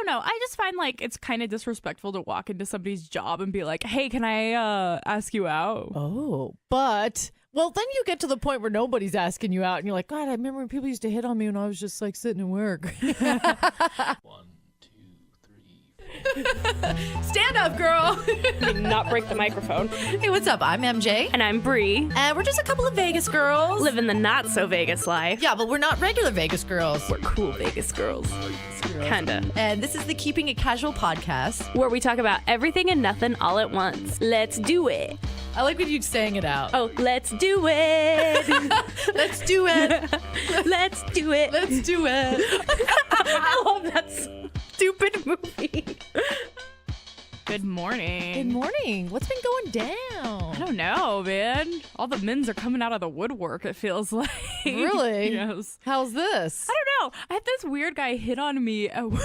don't know. I just find like it's kind of disrespectful to walk into somebody's job and be like, hey, can I ask you out? Oh, but... Well, then you get to the point where nobody's asking you out, and you're like, God, I remember when people used to hit on me when I was just like sitting at work. 1, 2, 3, 4. Stand up, girl. Not break the microphone. Hey, what's up? I'm MJ. And I'm Bree. And we're just a couple of Vegas girls. Living the not so Vegas life. Yeah, but we're not regular Vegas girls. We're cool Vegas girls. Kinda. And this is the Keeping It Casual podcast. Where we talk about everything and nothing all at once. Let's do it. I like when you sang it out. Oh, let's do it. Let's do it. Let's do it. Let's do it. I love that stupid movie. Good morning. Good morning. What's been going down? I don't know, man. All the men's are coming out of the woodwork, it feels like. Really? Yes. How's this? I don't know. I had this weird guy hit on me at work.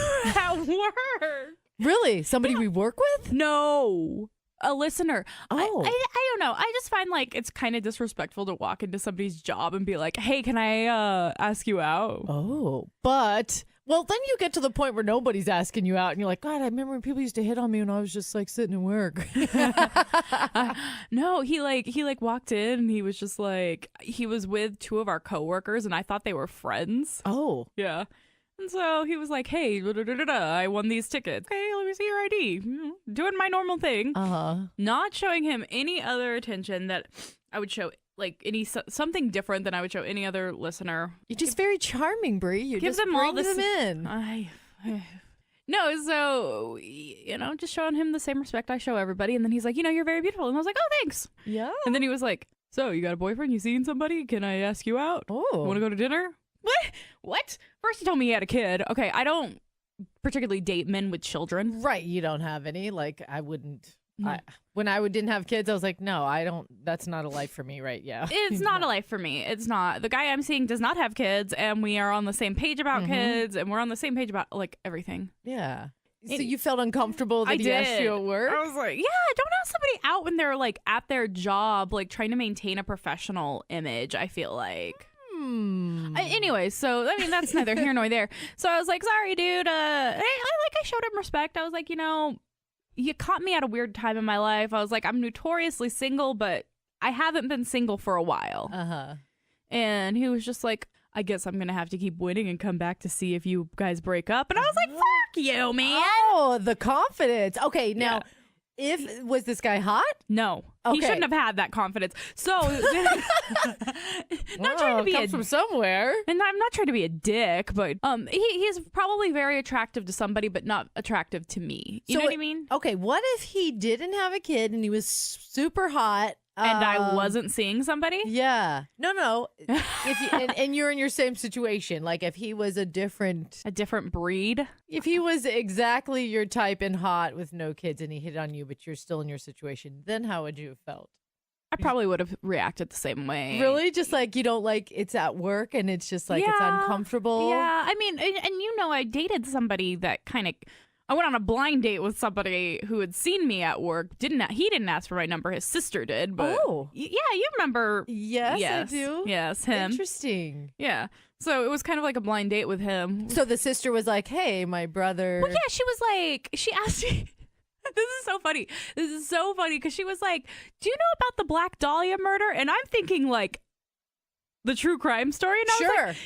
Really? Somebody we work with? No. A listener. Oh. I don't know. I just find like it's kind of disrespectful to walk into somebody's job and be like, hey, can I ask you out? Oh, but... Well, then you get to the point where nobody's asking you out, and you're like, God, I remember when people used to hit on me when I was just like sitting at work. No, he walked in and he was just like, he was with two of our coworkers and I thought they were friends. Oh. Yeah. And so he was like, hey, I won these tickets. Okay, let me see your ID. Doing my normal thing. Uh-huh. Not showing him any other attention that I would show, like something different than I would show any other listener. You're just very charming, Bree. You Give just them all bring this them in. No, so, just showing him the same respect I show everybody. And then he's like, you're very beautiful. And I was like, oh, thanks. Yeah. And then he was like, so you got a boyfriend? You seen somebody? Can I ask you out? Oh. Want to go to dinner? What? First he told me he had a kid. Okay, I don't particularly date men with children. Right. You don't have any. Like, I wouldn't. No. When I didn't have kids, I was like, no, I don't. That's not a life for me, right? Yeah. It's not a life for me. It's not. The guy I'm seeing does not have kids, and we are on the same page about kids, and we're on the same page about, like, everything. Yeah. So you felt uncomfortable that he asked you at work? I was like, yeah, don't ask somebody out when they're, like, at their job, like, trying to maintain a professional image, I feel like. Anyway, so, I mean, that's neither here nor there. So I was like, sorry, dude. I showed him respect. I was like, you caught me at a weird time in my life. I was like, I'm notoriously single, but I haven't been single for a while. Uh-huh. And he was just like, I guess I'm going to have to keep winning and come back to see if you guys break up. And I was like, fuck you, man. Oh, the confidence. Okay, now, was this guy hot? No. He Okay. shouldn't have had that confidence. So, not trying to be comes from somewhere. And I'm not trying to be a dick, but he's probably very attractive to somebody, but not attractive to me. You know what I mean? Okay, what if he didn't have a kid and he was super hot? And I wasn't seeing somebody? Yeah. No. If you, and you're in your same situation. Like if he was a different breed. If he was exactly your type and hot with no kids and he hit on you, but you're still in your situation, then how would you have felt? I probably would have reacted the same way. Really? Just like you don't like it's at work and it's just like it's uncomfortable? Yeah. I mean, and I dated somebody that kind of... I went on a blind date with somebody who had seen me at work. He didn't ask for my number. His sister did. But yeah, you remember? Yes, I do. Yes, him. Interesting. Yeah. So it was kind of like a blind date with him. So the sister was like, "Hey, my brother." Well, yeah, she was like, she asked me. This is so funny. Because she was like, "Do you know about the Black Dahlia murder?" And I'm thinking like the true crime story. And I was like,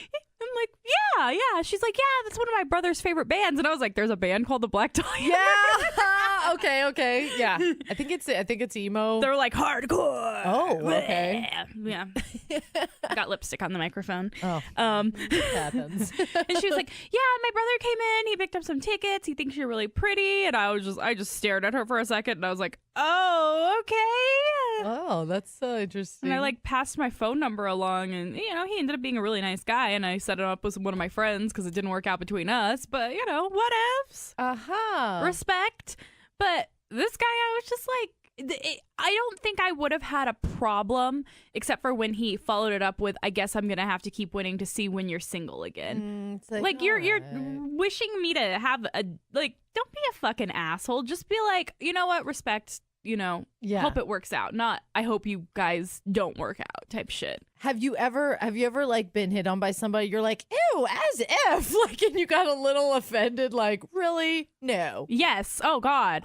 I'm like, yeah. She's like, yeah, that's one of my brother's favorite bands. And I was like, there's a band called the Black Dahlia. Yeah. Okay. Yeah. I think it's emo. They're like hardcore. Oh, okay. Yeah. I got lipstick on the microphone. Oh. It happens. And she was like, yeah, my brother came in. He picked up some tickets. He thinks you're really pretty. And I just stared at her for a second and I was like, oh, okay. Oh, that's so interesting. And I like passed my phone number along and, he ended up being a really nice guy. And I set it up with one of my friends because it didn't work out between us. But, what ifs? Uh-huh. Respect. But this guy, I was just like, I don't think I would have had a problem except for when he followed it up with, I guess I'm going to have to keep winning to see when you're single again. It's like you're wishing me to have don't be a fucking asshole. Just be like, you know what? Respect. hope it works out. Not, I hope you guys don't work out type shit. Have you ever like been hit on by somebody? You're like, ew, as if, like, and you got a little offended, like, really? No. Yes. Oh God.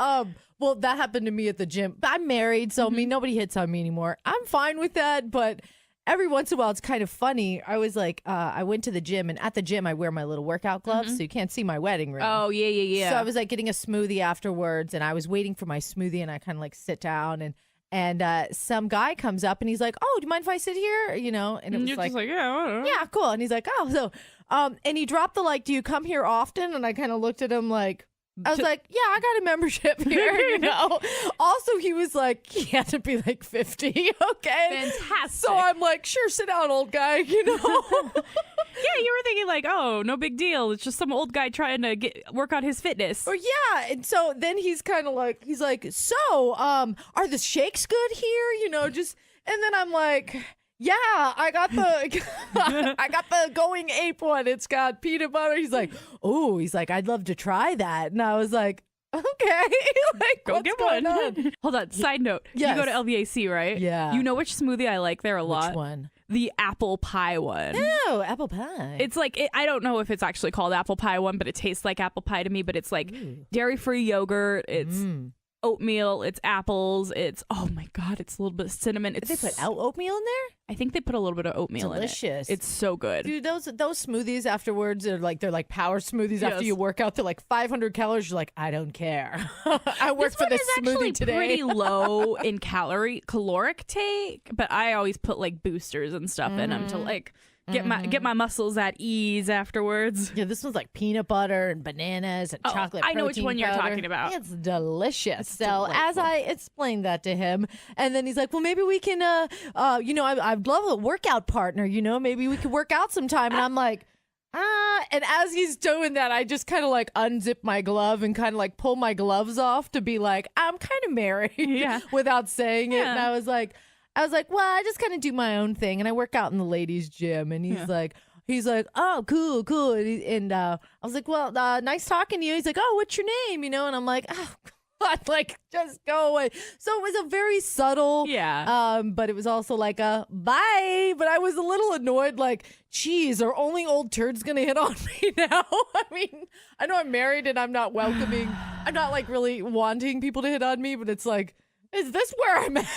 Well, that happened to me at the gym. I'm married, so I mean, nobody hits on me anymore. I'm fine with that, but every once in a while, it's kind of funny. I was like, I went to the gym, and at the gym, I wear my little workout gloves, so you can't see my wedding ring. Oh, yeah. So I was like getting a smoothie afterwards, and I was waiting for my smoothie, and I kind of like sit down, and some guy comes up, and he's like, "Oh, do you mind if I sit here?" And it was You're like, just like, yeah, whatever. "Yeah, cool." And he's like, "Oh, so," and he dropped the like, "Do you come here often?" And I kind of looked at him like. I was like, yeah, I got a membership here, Also, he was like, he had to be like 50, okay? Fantastic. So I'm like, sure, sit down, old guy, Yeah, you were thinking like, oh, no big deal. It's just some old guy trying to work on his fitness. Or yeah, and so then he's kind of like, so, are the shakes good here? And then I'm like, yeah, I got the going ape one. It's got peanut butter. He's like, I'd love to try that. And I was like, okay, like, Go what's get going one. on? Hold on. Side note. Yes. You go to LVAC, right? Yeah. You know which smoothie I like there a lot? Which one? The apple pie one. Oh, apple pie. It's like, I don't know if it's actually called apple pie one, but it tastes like apple pie to me. But it's like dairy-free yogurt. It's oatmeal. It's apples. It's, oh my God, it's a little bit of cinnamon. Did they put out oatmeal in there? I think they put a little bit of oatmeal Delicious. in it. It's so good. Dude, those smoothies afterwards are like, they're like power smoothies after you work out. They're like 500 calories. You're like, I don't care. I worked for this smoothie today. Pretty low in caloric take, but I always put like boosters and stuff in them to like get my muscles at ease afterwards. Yeah, this one's like peanut butter and bananas and chocolate. I know which one you're powder. talking about. It's delicious. It's so delightful. as I explained that to him, and then he's like, "Well, maybe we can, I'd love a workout partner. Maybe we could work out sometime." And I'm like, and as he's doing that, I just kind of like unzip my glove and kind of like pull my gloves off to be like, I'm kind of married, without saying it. And I was like, well, I just kind of do my own thing, and I work out in the ladies' gym. And he's like, oh, cool. And I was like, well, nice talking to you. He's like, oh, what's your name? And I'm like, oh, God, like, just go away. So it was a very subtle, but it was also like a bye. But I was a little annoyed, like, geez, are only old turds gonna hit on me now? I mean, I know I'm married and I'm not welcoming. I'm not like really wanting people to hit on me, but it's like, is this where I'm at?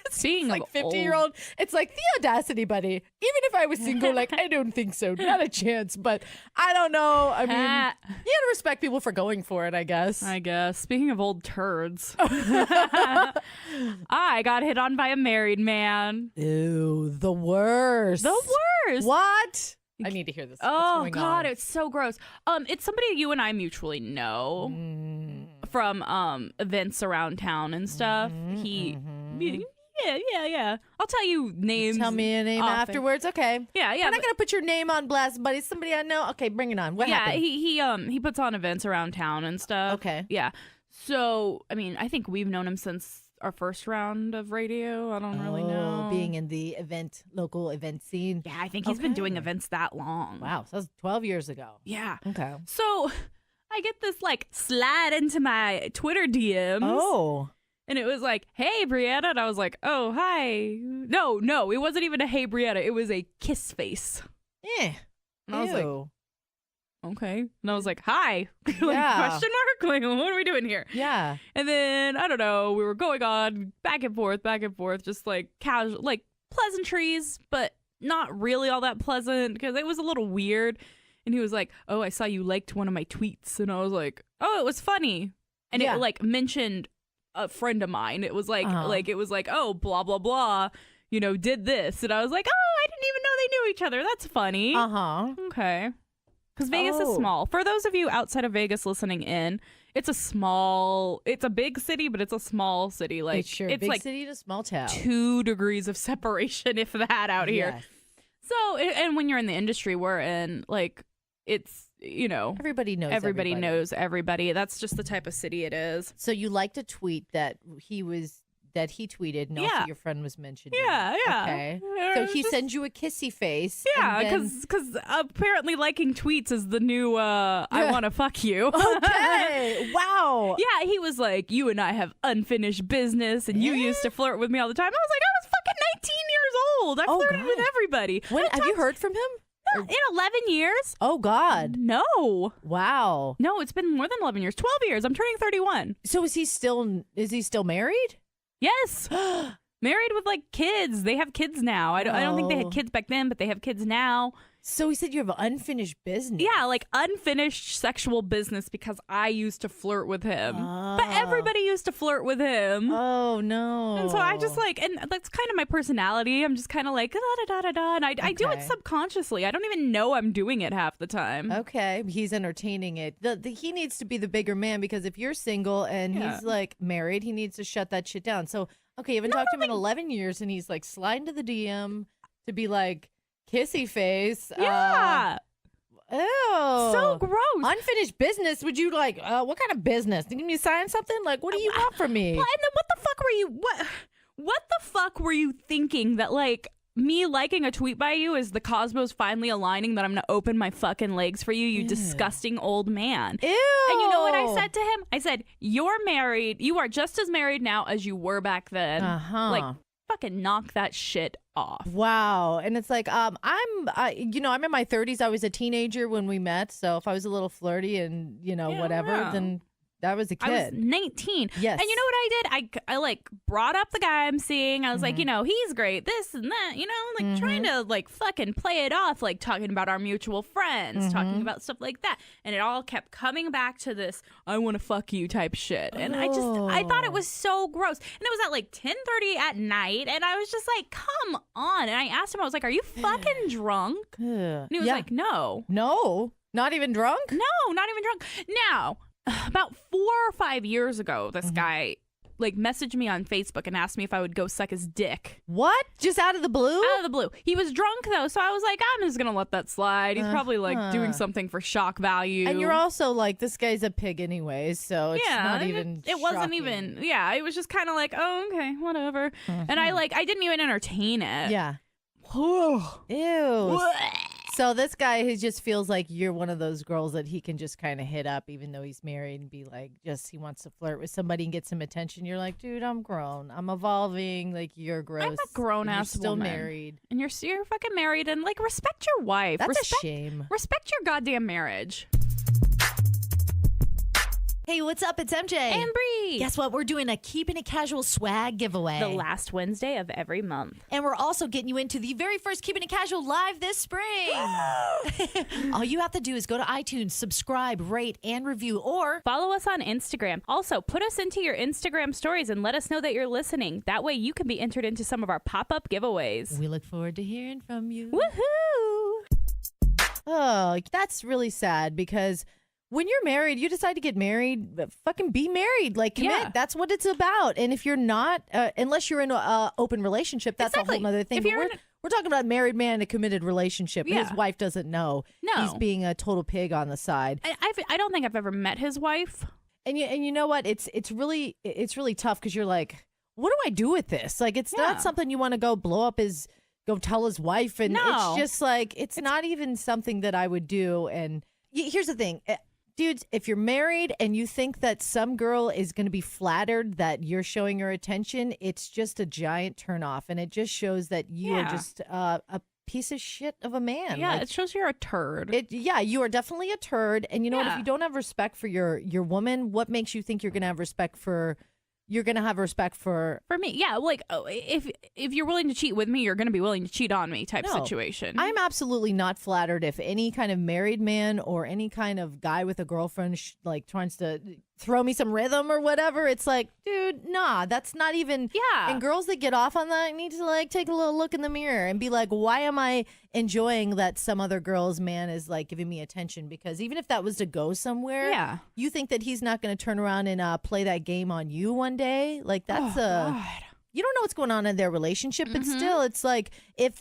Seeing like 50-year-old, it's like the audacity, buddy. Even if I was single, like, I don't think so, not a chance. But I don't know. I mean, you gotta respect people for going for it, I guess. Speaking of old turds, I got hit on by a married man. Ew, the worst. What? I need to hear this. Oh God, it's so gross. It's somebody you and I mutually know from events around town and stuff. Yeah. I'll tell you names. Tell me a name often. Afterwards. Okay. Yeah. I'm not gonna put your name on blast, but it's somebody I know. Okay, bring it on. What happened? he puts on events around town and stuff. Okay. Yeah. So I mean, I think we've known him since our first round of radio. I don't really know. Being in the local event scene. Yeah, I think he's been doing events that long. Wow, so that was 12 years ago. Yeah. Okay. So I get this like slide into my Twitter DMs. Oh. And it was like, hey, Brianna. And I was like, oh, hi. No, it wasn't even a hey, Brianna. It was a kiss face. Yeah. And I was like, okay. And I was like, hi. Like, question mark? Like, what are we doing here? Yeah. And then, I don't know, we were going on back and forth, just like casual, like pleasantries, but not really all that pleasant because it was a little weird. And he was like, oh, I saw you liked one of my tweets. And I was like, oh, it was funny. And it like mentioned a friend of mine. It was like, it was like, oh, blah, blah, blah, did this. And I was like, oh, I didn't even know they knew each other. That's funny. Okay. Because Vegas is small. For those of you outside of Vegas listening in, it's a big city, but it's a small city. Like it's big like city to small town. 2 degrees of separation, if that, out here. Yes. So, and when you're in the industry we're in, like, it's, everybody knows everybody. That's just the type of city it is. So you liked a tweet that that he tweeted, and also Yeah. your friend was mentioned. Yeah. Okay. Yeah, So it's he just- sends you a kissy face. Yeah, and then- because apparently liking tweets is the new I want to fuck you. Okay. Wow. Yeah, he was like, you and I have unfinished business, and you used to flirt with me all the time. I was like, I was fucking 19 years old. I Oh, flirted God. with everybody. When have you heard from him? In 11 years? Oh God. No. Wow. No, it's been more than 11 years. 12 years. I'm turning 31. So is he still married? Yes. Married with like kids. They have kids now. I don't think they Oh. had kids back then, but they have kids now. So he said you have unfinished business. Yeah, like unfinished sexual business because I used to flirt with him. But Oh. everybody used to flirt with him. Oh no. And so I just like, and that's kind of my personality. I'm just kind of like, da da da da da. And I do it Okay. subconsciously. I don't even know I'm doing it half the time. Okay, he's entertaining it. He needs to be the bigger man because if you're single and Yeah. he's like married, he needs to shut that shit down. So, okay, you haven't talked to him in 11 years and he's like sliding to the DM to be like kissy face. Yeah. Ew. So gross. Unfinished business. Would you like, what kind of business? Can you sign something? Like, what do you want from me? Well, and then what the fuck were you, what the fuck were you thinking that like, me liking a tweet by you is the cosmos finally aligning that I'm gonna open my fucking legs for you, you disgusting old man. Ew. And you know what I said to him? I said, you're married. You are just as married now as you were back then. Uh-huh. Like, fucking knock that shit off. Wow. And it's like, I'm in my 30s. I was a teenager when we met. So if I was a little flirty and, Yeah, whatever, yeah. then I was a I was kid. 19. Yes. And you know what I did? I like brought up the guy I'm seeing. I was Mm-hmm. like, he's great, this and that, like trying to like fucking play it off, like talking about our mutual friends, Mm-hmm. talking about stuff like that. And it all kept coming back to this, I want to fuck you type shit. And I thought it was so gross. And it was at like 10:30 at night. And I was just like, come on. And I asked him, I was like, are you fucking drunk? Ugh. And he was like, no. no, not even drunk? No, not even drunk. Now, about 4 or 5 years ago, this guy like messaged me on Facebook and asked me if I would go suck his dick. What? Just out of the blue? Out of the blue. He was drunk though, so I was like, I'm just gonna let that slide. He's probably like doing something for shock value. And you're also like, this guy's a pig anyways, so it's not even it wasn't shocking. even it was just kind of like, oh, okay, whatever. And I didn't even entertain it. Yeah. Ew. So this guy who just feels like you're one of those girls that he can just kind of hit up even though he's married and be like, he wants to flirt with somebody and get some attention. You're like, dude, I'm grown. I'm evolving. Like, you're gross. I'm a grown and you're ass still woman. married. And you're fucking married, and like respect your wife. That's respect, a shame. Respect your goddamn marriage. Hey, what's up? It's MJ. And Bree. Guess what? We're doing a Keeping It Casual swag giveaway. The last Wednesday of every month. And we're also getting you into the very first Keeping It Casual live this spring. All you have to do is go to iTunes, subscribe, rate, and review, or Follow us on Instagram. Also, put us into your Instagram stories and let us know that you're listening. That way you can be entered into some of our pop-up giveaways. we look forward to hearing from you. Woohoo! Oh, that's really sad because when you're married, you decide to get married, fucking be married. Like, commit. Yeah. That's what it's about. And if you're not, unless you're in an open relationship, that's Exactly. a whole other thing. If But you're we're talking about married man in a committed relationship. Yeah. His wife doesn't know. No. He's being a total pig on the side. I don't think I've ever met his wife. And you know what? It's really tough because you're like, what do I do with this? Like, it's Yeah. not something you want to go blow up go tell his wife. And No. it's just like, it's not even something that I would do. And here's the thing. Dudes, if you're married and you think that some girl is going to be flattered that you're showing her attention, it's just a giant turnoff. And it just shows that you are Yeah. just a piece of shit of a man. Yeah, Like, it shows you're a turd. you are definitely a turd. And you know what? If Yeah. you don't have respect for your woman, what makes you think you're going to have respect for? You're going to have respect for. For me, yeah, like if you're willing to cheat with me, you're going to be willing to cheat on me type No. situation. I'm absolutely not flattered if any kind of married man or any kind of guy with a girlfriend tries to throw me some rhythm or whatever. It's like, dude, nah, that's not even. Yeah. And girls that get off on that need to take a little look in the mirror and be like, why am I enjoying that some other girl's man is like giving me attention? Because even if that was to go somewhere, Yeah. you think that he's not going to turn around and play that game on you one day? Like that's God. you don't know what's going on in their relationship, but still, it's like if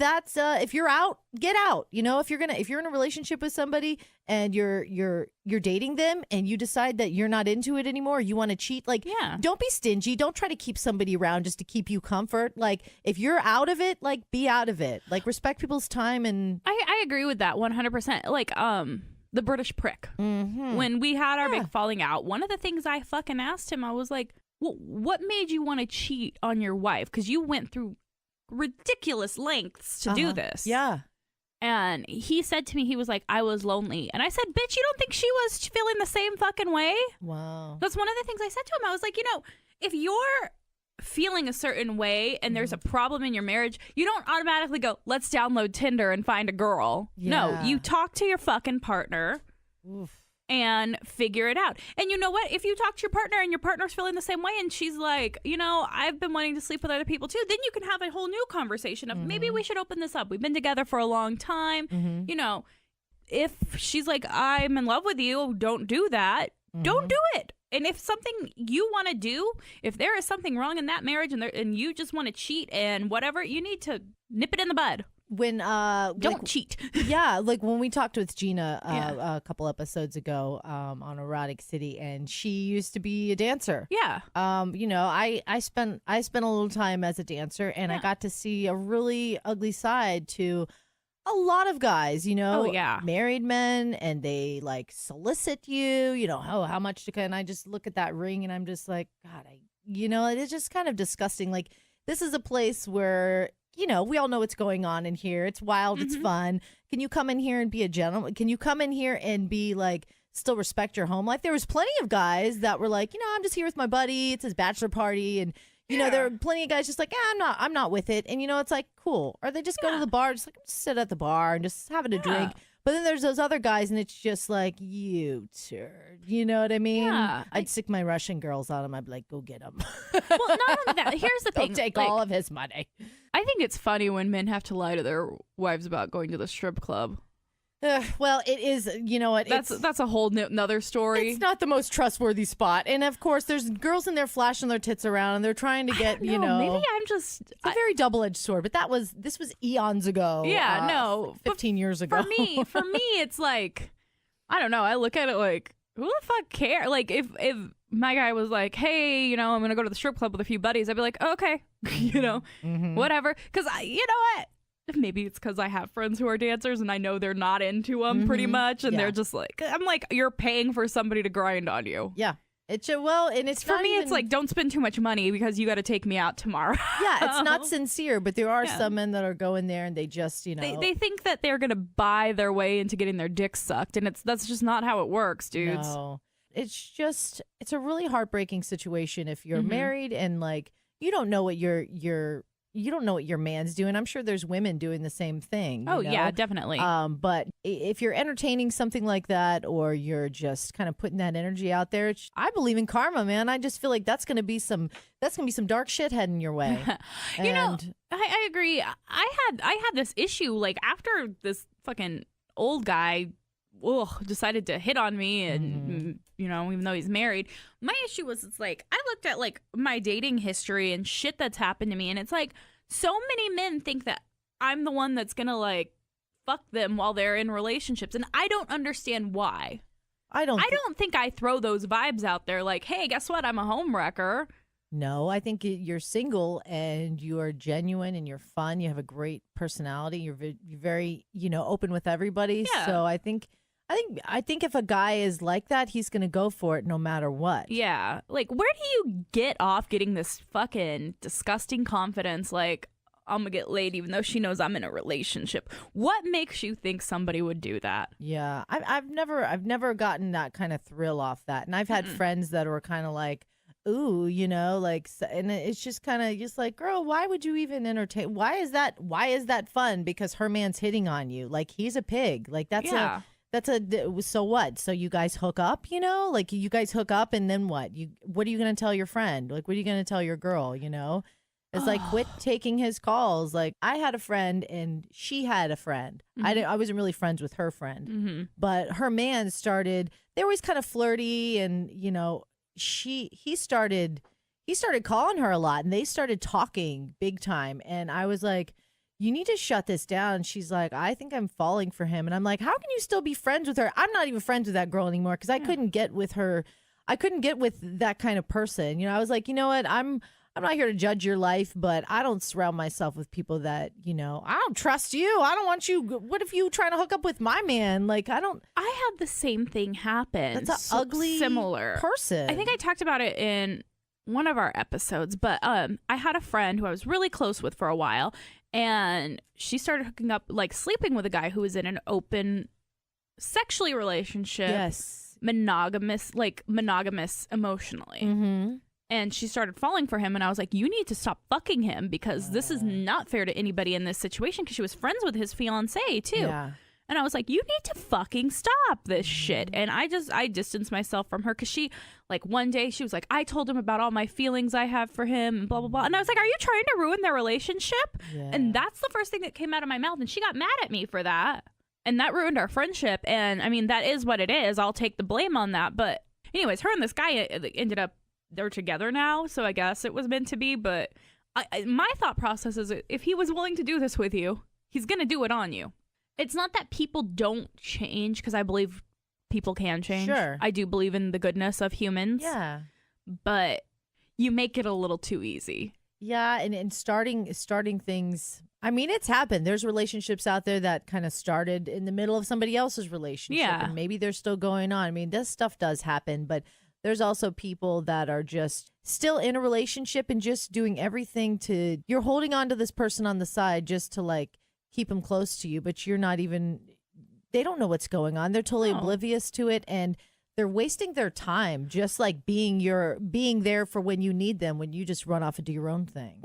you're out, get out. You know, if you're in a relationship with somebody and you're dating them and you decide that you're not into it anymore, you want to cheat, like, don't be stingy. Don't try to keep somebody around just to keep you comfort. Like, if you're out of it, like, be out of it. Like, respect people's time. And I agree with that 100%. Like, the British prick. When we had our big falling out, one of the things I fucking asked him, I was like, well, what made you want to cheat on your wife? Because you went through ridiculous lengths to do this. Yeah. And he said to me, he was like, I was lonely. And I said, bitch, you don't think she was feeling the same fucking way? Wow. That's one of the things I said to him. I was like, you know, if you're feeling a certain way and there's a problem in your marriage, you don't automatically go, let's download Tinder and find a girl. No, you talk to your fucking partner. Oof. And figure it out. And you know what? If you talk to your partner and your partner's feeling the same way and she's like, you know, I've been wanting to sleep with other people too, then you can have a whole new conversation of maybe we should open this up. We've been together for a long time. You know, if she's like, I'm in love with you, don't do that. Don't do it. And if something you want to do, if there is something wrong in that marriage and you just want to cheat and whatever, you need to nip it in the bud. When don't cheat. Yeah, like when we talked with Gina a couple episodes ago on Erotic City, and she used to be a dancer. Yeah. You know, I spent a little time as a dancer, and I got to see a really ugly side to a lot of guys, you know, married men, and they like solicit you, you know, how much and I just look at that ring and I'm just like, God, you know, it's just kind of disgusting. Like, this is a place where, you know, we all know what's going on in here. It's wild. It's fun. Can you come in here and be a gentleman? Can you come in here and be like, still respect your home life? There was plenty of guys that were like, you know, I'm just here with my buddy. It's his bachelor party. And, you know, there were plenty of guys just like, I'm not with it. And, you know, it's like, cool. Or they just go to the bar, just like sit at the bar and just having a drink. But then there's those other guys, and it's just like, you turd. You know what I mean? Yeah. I'd stick my Russian girls on him. I'd be like, go get him. Well, not only that, here's the thing. Go take like, all of his money. I think it's funny when men have to lie to their wives about going to the strip club. Well, it is, you know what? That's a whole nother story. It's not the most trustworthy spot. And of course, there's girls in there flashing their tits around, and they're trying to get, you know. Maybe I'm just. It's a very double-edged sword, but this was eons ago. Yeah, no. 15 years ago. For me, it's like, I don't know. I look at it like, who the fuck care? Like, if my guy was like, hey, you know, I'm going to go to the strip club with a few buddies, I'd be like, okay, you know, whatever. Because, you know what? Maybe it's because I have friends who are dancers and I know they're not into them pretty much. And they're just like, I'm like, you're paying for somebody to grind on you. Yeah. And it's for me, even... it's like, don't spend too much money because you got to take me out tomorrow. Yeah, it's not sincere, but there are some men that are going there and they just, you know. They think that they're going to buy their way into getting their dick sucked. And that's just not how it works, dudes. No. It's a really heartbreaking situation if you're married and like, you don't know what you don't know what your man's doing. I'm sure there's women doing the same thing. Oh, you know? yeah, definitely. But if you're entertaining something like that, or you're just kind of putting that energy out there, I believe in karma, man. I just feel like that's gonna be some dark shit heading your way. You know, I agree. I had this issue like after this fucking old guy decided to hit on me, and you know, even though he's married, my issue was, it's like I looked at like my dating history and shit that's happened to me, and it's like so many men think that I'm the one that's gonna like fuck them while they're in relationships, and I don't understand why. I don't think I throw those vibes out there like, hey, guess what, I'm a homewrecker. No, I think you're single and you are genuine and you're fun. You have a great personality. You're very, you know, open with everybody. Yeah. So I think if a guy is like that, he's going to go for it no matter what. Yeah. Like, where do you get off getting this fucking disgusting confidence? Like, I'm going to get laid even though she knows I'm in a relationship. What makes you think somebody would do that? Yeah. I've never gotten that kind of thrill off that. And I've had friends that were kind of like, ooh, you know, like, and it's just kind of just like, girl, why would you even entertain? Why is that fun? Because her man's hitting on you. Like, he's a pig. Like, so what? So you guys hook up, you know? Like, you guys hook up and then what? What are you going to tell your friend? Like, what are you going to tell your girl, you know? It's like, quit taking his calls. Like, I had a friend and she had a friend. I wasn't really friends with her friend. But her man started, they were always kind of flirty, and, you know, he started, he started calling her a lot and they started talking big time. And I was like, you need to shut this down. And she's like, I think I'm falling for him. And I'm like, how can you still be friends with her? I'm not even friends with that girl anymore because I couldn't get with her. I couldn't get with that kind of person. You know, I was like, you know what? I'm not here to judge your life, but I don't surround myself with people that, you know, I don't trust you. I don't want you. What if you trying to hook up with my man? Like, I had the same thing happen. That's an ugly similar person. I think I talked about it in one of our episodes, but I had a friend who I was really close with for a while, and she started hooking up, like sleeping with a guy who was in an open sexually relationship. Yes. Monogamous emotionally. Mm-hmm. And she started falling for him, and I was like, you need to stop fucking him because this is not fair to anybody in this situation, because she was friends with his fiance too. Yeah. And I was like, you need to fucking stop this shit. And I distanced myself from her because she, like, one day she was like, I told him about all my feelings I have for him and blah, blah, blah. And I was like, are you trying to ruin their relationship? Yeah. And that's the first thing that came out of my mouth. And she got mad at me for that. And that ruined our friendship. And I mean, that is what it is. I'll take the blame on that. But anyways, her and this guy ended up, they're together now. So I guess it was meant to be. But my thought process is, if he was willing to do this with you, he's going to do it on you. It's not that people don't change, because I believe people can change. Sure. I do believe in the goodness of humans. Yeah. But you make it a little too easy. Yeah, and starting things. I mean, it's happened. There's relationships out there that kind of started in the middle of somebody else's relationship. Yeah. And maybe they're still going on. I mean, this stuff does happen, but there's also people that are just still in a relationship and just doing everything to, you're holding on to this person on the side just to like keep them close to you, but you're not even, they don't know what's going on. They're totally oblivious to it, and they're wasting their time just like being there for when you need them, when you just run off and do your own thing.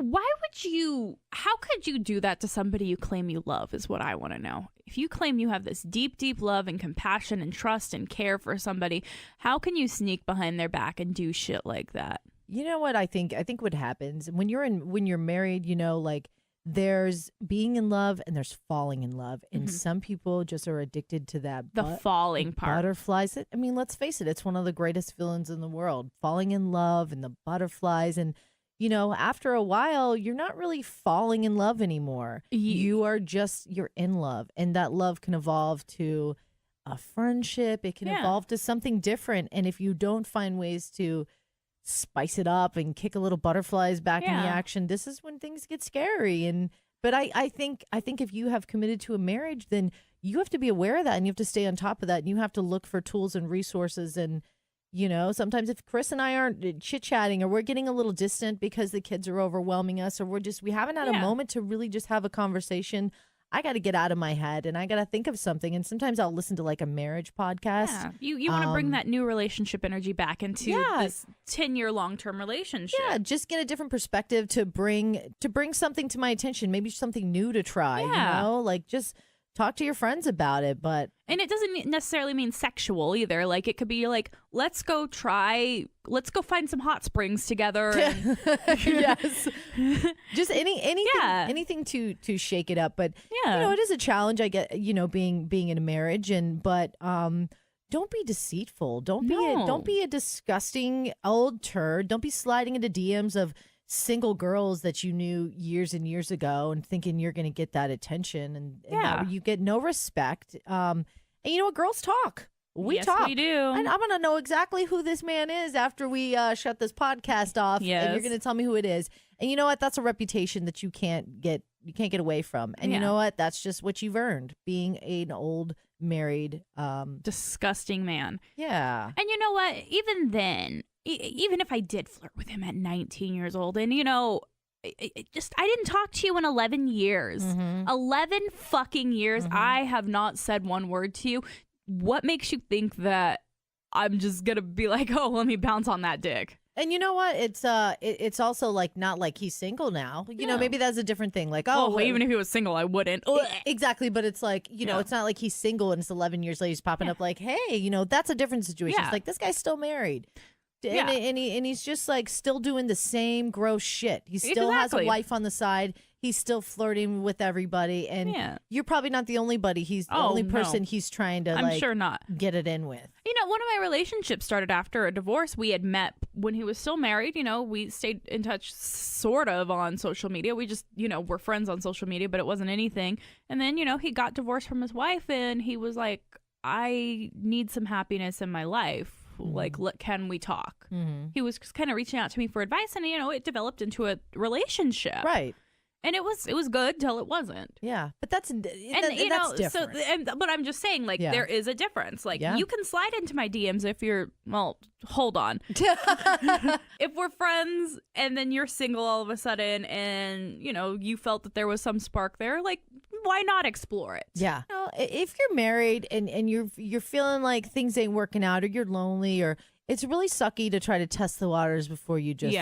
How could you do that to somebody you claim you love is what I want to know. If you claim you have this deep, deep love and compassion and trust and care for somebody, how can you sneak behind their back and do shit like that? You know what I think what happens when you're married, you know, like, there's being in love and there's falling in love. And some people just are addicted to that. Falling part. Butterflies. I mean, let's face it. It's one of the greatest feelings in the world. Falling in love and the butterflies. And, you know, after a while, you're not really falling in love anymore. You're in love. And that love can evolve to a friendship. It can evolve to something different. And if you don't find ways to spice it up and kick a little butterflies back in the action, this is when things get scary. But I think if you have committed to a marriage, then you have to be aware of that, and you have to stay on top of that, and you have to look for tools and resources. And, you know, sometimes if Chris and I aren't chit-chatting, or we're getting a little distant because the kids are overwhelming us, or we haven't had a moment to really just have a conversation, I got to get out of my head and I got to think of something. And sometimes I'll listen to like a marriage podcast. Yeah. You want to bring that new relationship energy back into this 10-year long-term relationship. Yeah, just get a different perspective to bring something to my attention, maybe something new to try, you know? Like, just talk to your friends about it. And it doesn't necessarily mean sexual either. Like, it could be like, let's go find some hot springs together. And, yes. Just anything to shake it up. But you know, it is a challenge, I get, you know, being in a marriage, but don't be deceitful. Don't be a disgusting old turd. Don't be sliding into DMs of single girls that you knew years and years ago and thinking you're going to get that attention, and you get no respect. And you know what? Girls talk. We talk. We do. And I'm going to know exactly who this man is after we shut this podcast off. Yes. And you're going to tell me who it is. And you know what? That's a reputation that you can't get away from. And you know what? That's just what you've earned, being an old married disgusting man. Yeah. And you know what? Even then, even if I did flirt with him at 19 years old, and you know, I didn't talk to you in 11 years. 11 fucking years. I have not said one word to you. What makes you think that I'm just gonna be like, oh, let me bounce on that dick? And you know what? It's also like, not like he's single now. You know, maybe that's a different thing. Like, even if he was single, I wouldn't. Exactly, but it's like, you know, it's not like he's single and it's 11 years later he's popping up like, hey, you know, that's a different situation. It's like, this guy's still married. Yeah. And he's just like still doing the same gross shit. He still has a Exactly. wife on the side. He's still flirting with everybody, and you're probably not the only buddy. He's the only person he's trying to I'm sure not get it in with. You know, one of my relationships started after a divorce. We had met when he was still married. You know, we stayed in touch sort of on social media. We just, you know, were friends on social media, but it wasn't anything. And then, you know, he got divorced from his wife, and he was like, I need some happiness in my life. Like, can we talk? He was just kind of reaching out to me for advice, and, you know, it developed into a relationship. Right. And it was good till it wasn't. Yeah, but that's And you you know, know, different. but I'm just saying, like, there is a difference. Like, Yeah. you can slide into my DMs if you're, well, hold on. If we're friends and then you're single all of a sudden, and you know you felt that there was some spark there, like, why not explore it? Yeah. You know, if you're married and you're feeling like things ain't working out, or you're lonely, or it's really sucky to try to test the waters before you just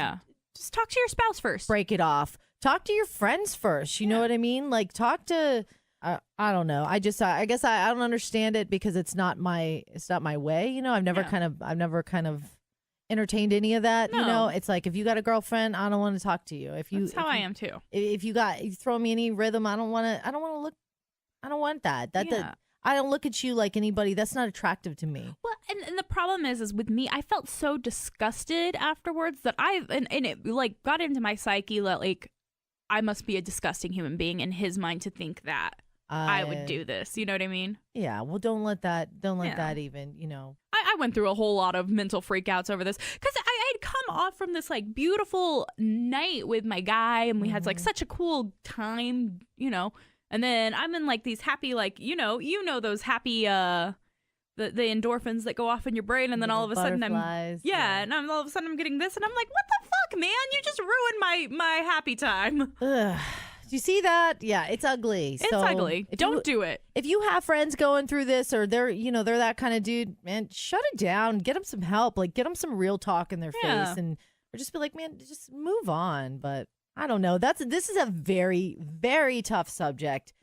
just talk to your spouse first. break it off. Talk to your friends first. You know what I mean? Like, talk to. I don't know. I guess I don't understand it because it's not my way. You know, I've never kind of entertained any of that. No. You know, it's like, if you got a girlfriend, I don't want to talk to you. That's how I am too. If you throw me any rhythm, I don't want that. I don't look at you like anybody. That's not attractive to me. Well, and the problem is with me, I felt so disgusted afterwards that and it like got into my psyche that like I must be a disgusting human being in his mind to think that I would do this. You know what I mean? Yeah. Well, don't let that even, you know. I went through a whole lot of mental freakouts over this because I'd come off from this like beautiful night with my guy, and we had like such a cool time, you know. And then I'm in like these happy, like, you know those happy the endorphins that go off in your brain, and then all of a sudden and all of a sudden I'm getting this, and I'm like, what the fuck, man? You just ruined my happy time. Ugh. Do you see that? Yeah, it's ugly. It's ugly. Don't do it. If you have friends going through this, or they're that kind of dude, man, shut it down. Get them some help. Like, get them some real talk in their face, or just be like, man, just move on. But I don't know. This is a very, very tough subject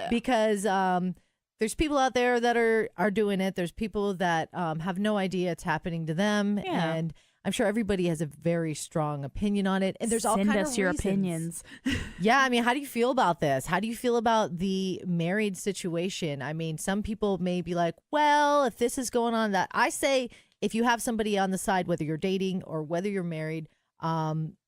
because there's people out there that are doing it. There's people that have no idea it's happening to them, and I'm sure everybody has a very strong opinion on it. And there's all kinds of reasons. Send us your opinions. Yeah, I mean, how do you feel about this? How do you feel about the married situation? I mean, some people may be like, well, if this is going on, that I say, if you have somebody on the side, whether you're dating or whether you're married,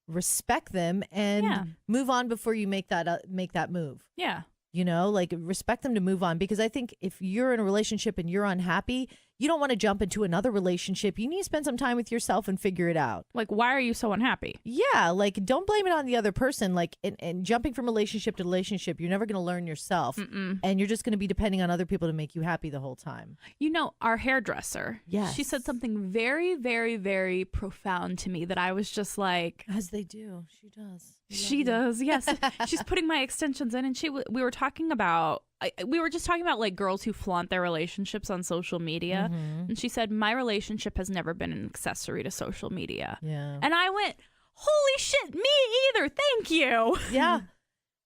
respect them and move on before you make that move. Yeah. You know, like, respect them to move on, because I think if you're in a relationship and you're unhappy, you don't want to jump into another relationship. You need to spend some time with yourself and figure it out. Like, why are you so unhappy? Yeah, like, don't blame it on the other person. Like, and jumping from relationship to relationship, you're never going to learn yourself. And you're just going to be depending on other people to make you happy the whole time. You know, our hairdresser, she said something very, very, very profound to me that I was just like... As they do. She does. She does, yes. She's putting my extensions in, and we were talking about... we were just talking about like girls who flaunt their relationships on social media. And she said, my relationship has never been an accessory to social media. Yeah. And I went, holy shit, me either. Thank you. Yeah.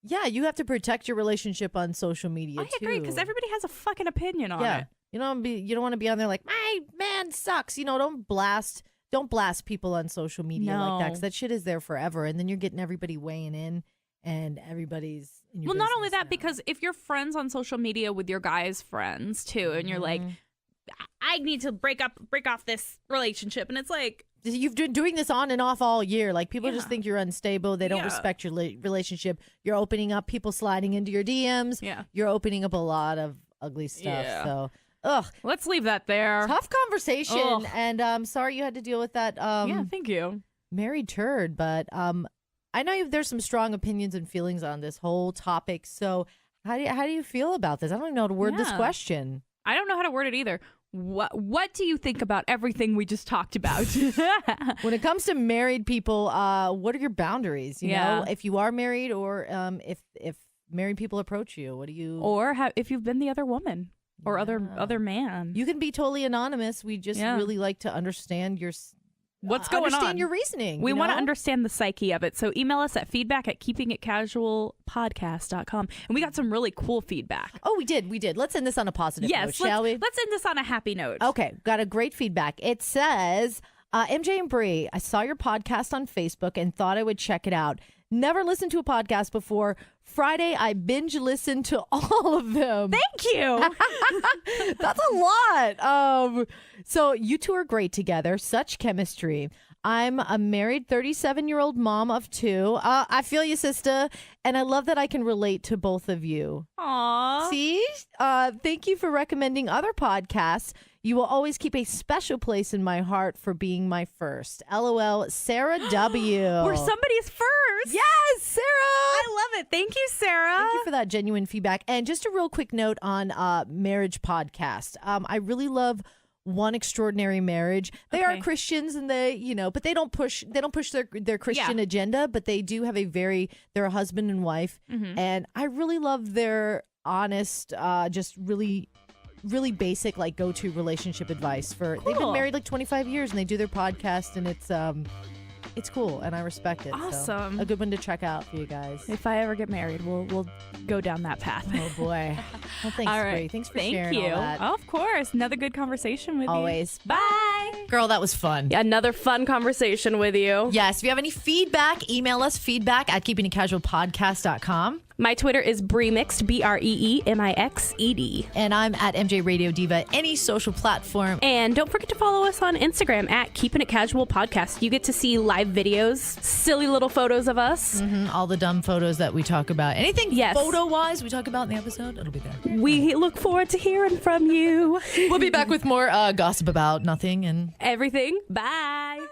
Yeah, you have to protect your relationship on social media too. I agree, because everybody has a fucking opinion on it. You don't want to be on there like, my man sucks. You know, don't blast people on social media like that, because that shit is there forever. And then you're getting everybody weighing in. And everybody's in your not only that, now. because if you're friends on social media with your guys' friends too, and you're like, I need to break off this relationship, and it's like, you've been doing this on and off all year. Like, people just think you're unstable. They don't respect your relationship. You're opening up people sliding into your DMs. Yeah, you're opening up a lot of ugly stuff. Yeah. So, let's leave that there. Tough conversation, and I'm sorry you had to deal with that. Yeah, thank you. Married turd, but I know there's some strong opinions and feelings on this whole topic. So how do you feel about this? I don't even know how to word this question. I don't know how to word it either. What do you think about everything we just talked about? When it comes to married people, what are your boundaries? You know, if you are married, or if married people approach you, what do you? Or if you've been the other woman or other man, you can be totally anonymous. We just really like to understand your. What's going on? Understand your reasoning. We want to understand the psyche of it. So email us at feedback@keepingitcasualpodcast.com. And we got some really cool feedback. Oh, we did. Let's end this on a positive note, shall we? Let's end this on a happy note. Okay. Got a great feedback. It says, MJ and Bree, I saw your podcast on Facebook and thought I would check it out. Never listened to a podcast before. Friday, I binge listened to all of them. Thank you. That's a lot. So you two are great together. Such chemistry. I'm a married 37-year-old mom of 2. I feel you, sister. And I love that I can relate to both of you. Aww. See? Thank you for recommending other podcasts. You will always keep a special place in my heart for being my first. LOL, Sarah W. We're somebody's first. Yes, Sarah. I love it. Thank you, Sarah. Thank you for that genuine feedback. And just a real quick note on marriage podcast. I really love One Extraordinary Marriage. They are Christians, and but they don't push their Christian agenda, but they do have they're a husband and wife. And I really love their honest, just really basic, like, go-to relationship advice they've been married like 25 years, and they do their podcast, and it's cool, and I respect it. Awesome. So, a good one to check out for you guys. If I ever get married, we'll go down that path. Oh boy. Well, thanks, All right. Bree. Thanks for Thank sharing you. all that. Oh, of course. Another good conversation with Always. you. Bye. Girl, that was fun. Another fun conversation with you. Yes, if you have any feedback, email us feedback@keepingitcasualpodcast.com. My Twitter is Breemixed, BREEMIXED. And I'm at MJ Radio Diva, any social platform. And don't forget to follow us on Instagram at Keeping It Casual Podcast. You get to see live videos, silly little photos of us. All the dumb photos that we talk about. Anything photo-wise we talk about in the episode, it'll be there. We look forward to hearing from you. We'll be back with more gossip about nothing and everything. Bye.